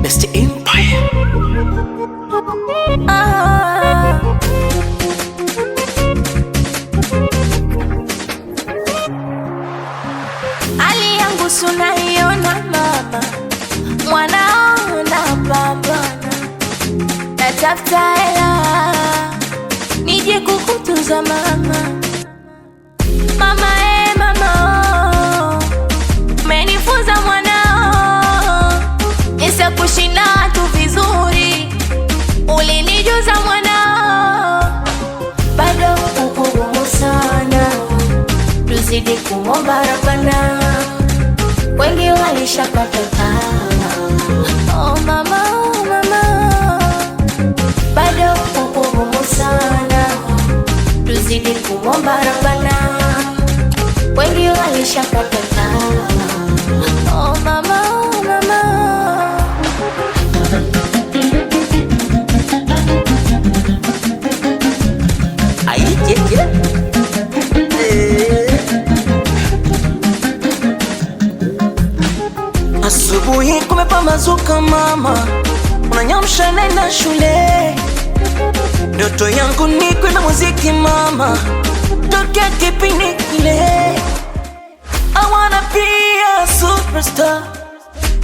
Mr. Empire. Hali yangu sunaiona mama, mwanao napambana, natafuta hela nije kukutunza mama. Mama mama, umenifunza mwanao isa kushinda watu vizuri, ulinijuza mwanao, bado ukugumu sana, tuzidi kuomba Rabbana, wengi walishapata tamaa. Oh mama, oh mama, bado ukugumu sana, tuzidi kuomba Rabbana, wengi walishapata tamaa. Oh mama, oh mama. Asubuhi kumepambazuka mama, unanyamsha nenda shule. Ndoto yangu ni kwenda muziki mama, tokea kipindi kile. I wanna be a superstar,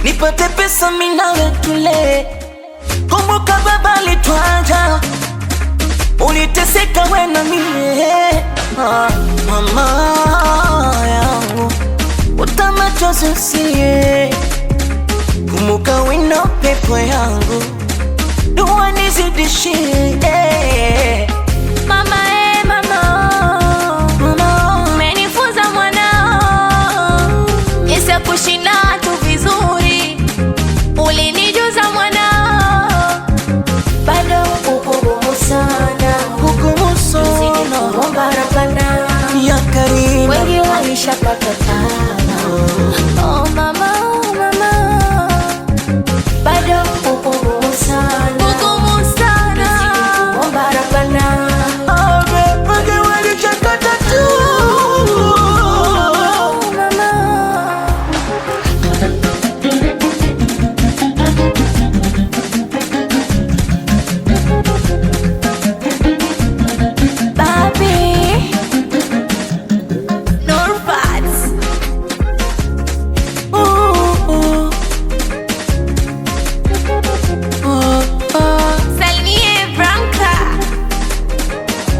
nipate pesa mimi nawe tule. Kumbuka baba alitwaja, uliteseka we na mimi. Mama yangu utamachozi usiye, kumbuka wino pepo yangu, dua nizidishie. Mama mama, umenifunza mwanao isa kushinda watu vizuri, ulinijuza mwanao, bado ukugumu sana, tuzidi kuomba Rabbana, ya Karim, wengi walishapata tamaa. Oh mama, oh mama, bado ukugumu sana, tuzidi kuomba Rabbana, wengi walishapata tu.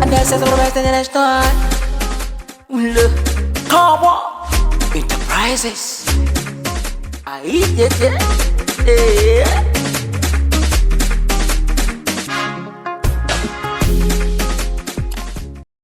Gracias por verte en esto. Le Cabo Enterprises. Ahí, yeah.